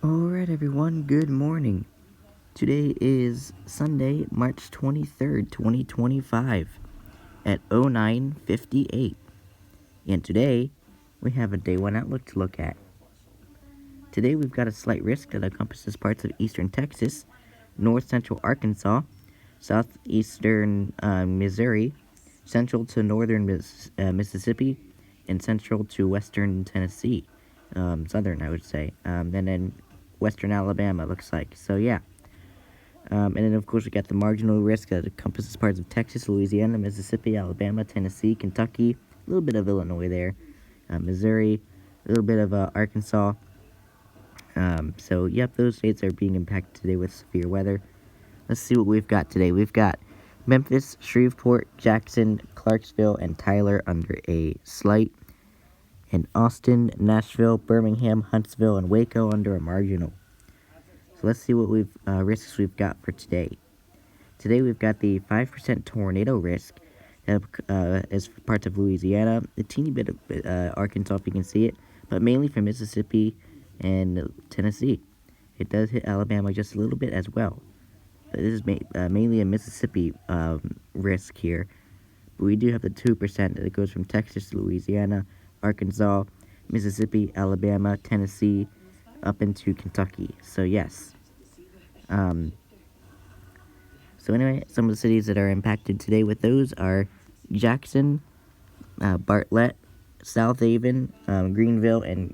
Alright everyone, good morning. Today is Sunday, March 23rd, 2025 at 09:58. And today, we have a day 1 outlook to look at. Today we've got a slight risk that encompasses parts of eastern Texas, north-central Arkansas, southeastern Missouri, central to northern Mississippi, and central to western Tennessee. Southern, I would say. And then western Alabama, looks like. So, yeah. And then, of course, we got the marginal risk that encompasses parts of Texas, Louisiana, Mississippi, Alabama, Tennessee, Kentucky, a little bit of Illinois there, Missouri, a little bit of Arkansas. So, yep, those states are being impacted today with severe weather. Let's see what we've got today. We've got Memphis, Shreveport, Jackson, Clarksville, and Tyler under a slight, and Austin, Nashville, Birmingham, Huntsville, and Waco under a marginal. So let's see what risks we've got for today. Today we've got the 5% tornado risk as parts of Louisiana, a teeny bit of Arkansas if you can see it, but mainly from Mississippi and Tennessee. It does hit Alabama just a little bit as well. But this is mainly a Mississippi risk here. But we do have the 2% that goes from Texas to Louisiana, Arkansas, Mississippi, Alabama, Tennessee, up into Kentucky. So yes. So anyway, some of the cities that are impacted today with those are Jackson, Bartlett, South Haven, Greenville, and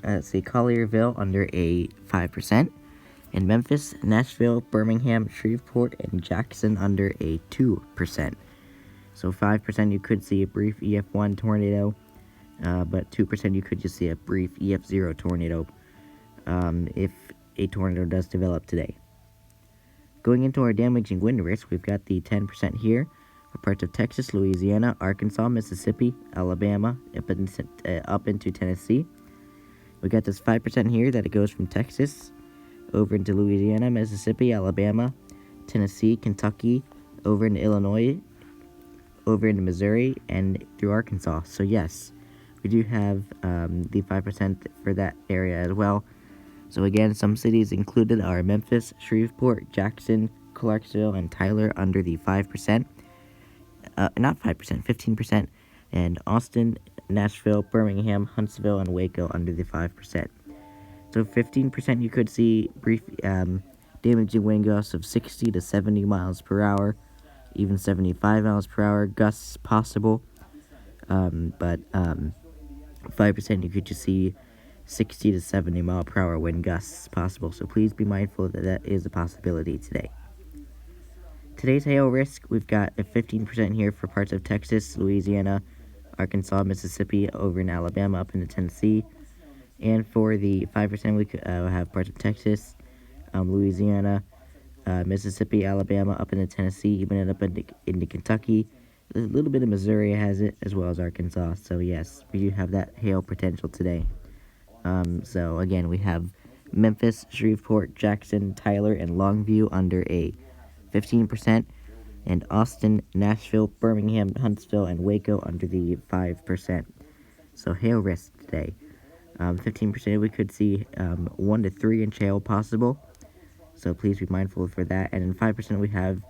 Collierville under a 5%, and Memphis, Nashville, Birmingham, Shreveport, and Jackson under a 2%. So 5% you could see a brief EF1 tornado, but 2% you could just see a brief EF0 tornado if a tornado does develop today. Going into our damaging wind risk, we've got the 10% here for parts of Texas, Louisiana, Arkansas, Mississippi, Alabama, up into Tennessee. We got this 5% here that it goes from Texas over into Louisiana, Mississippi, Alabama, Tennessee, Kentucky, over into Illinois, over into Missouri, and through Arkansas. So yes, we do have the 5% for that area as well. So again, some cities included are Memphis, Shreveport, Jackson, Clarksville, and Tyler under the 5%. Not 5%, 15%. And Austin, Nashville, Birmingham, Huntsville, and Waco under the 5%. So 15% you could see brief damaging wind gusts of 60 to 70 miles per hour, even 75 miles per hour gusts possible. But 5% you could just see 60 to 70 mile per hour wind gusts possible, so please be mindful that that is a possibility today. Today's hail risk, we've got a 15% here for parts of Texas, Louisiana, Arkansas, Mississippi, over in Alabama, up into Tennessee. And for the 5%, we could have parts of Texas, Louisiana, Mississippi, Alabama, up into Tennessee, even up into Kentucky. A little bit of Missouri has it, as well as Arkansas. So yes, we do have that hail potential today. So again, we have Memphis, Shreveport, Jackson, Tyler, and Longview under a 15%, and Austin, Nashville, Birmingham, Huntsville, and Waco under the 5%. So hail risk today. 15% we could see 1 to 3 inch hail possible. So please be mindful for that. And in 5% we have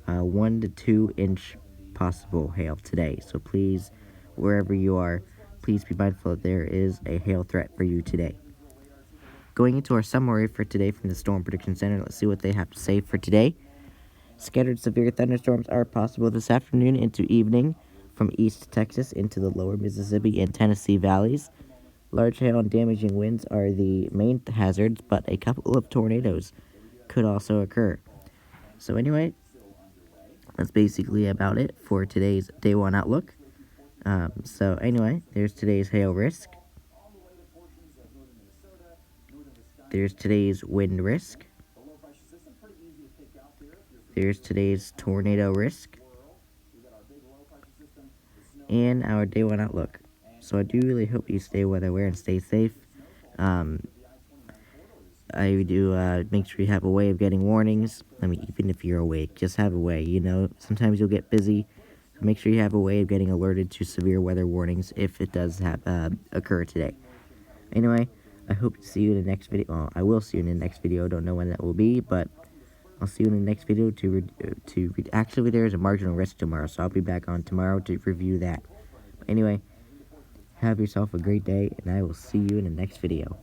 1 to 2 inch possible hail today. So please, wherever you are, please be mindful that there is a hail threat for you today. Going into our summary for today from the Storm Prediction Center, let's see what they have to say for today. Scattered severe thunderstorms are possible this afternoon into evening from East Texas into the lower Mississippi and Tennessee valleys. Large hail and damaging winds are the main hazards, but a couple of tornadoes could also occur. So anyway, that's basically about it for today's Day 1 Outlook. So anyway, there's today's hail risk. There's today's wind risk. There's today's tornado risk. And our Day 1 Outlook. So I do really hope you stay weather aware and stay safe. I do make sure you have a way of getting warnings. I mean, even if you're awake, just have a way. You know, sometimes you'll get busy. So make sure you have a way of getting alerted to severe weather warnings if it does occur today. Anyway, I hope to see you in the next video. Well, I will see you in the next video. Don't know when that will be, but I'll see you in the next video actually, there is a marginal risk tomorrow, so I'll be back on tomorrow to review that. But anyway, have yourself a great day, and I will see you in the next video.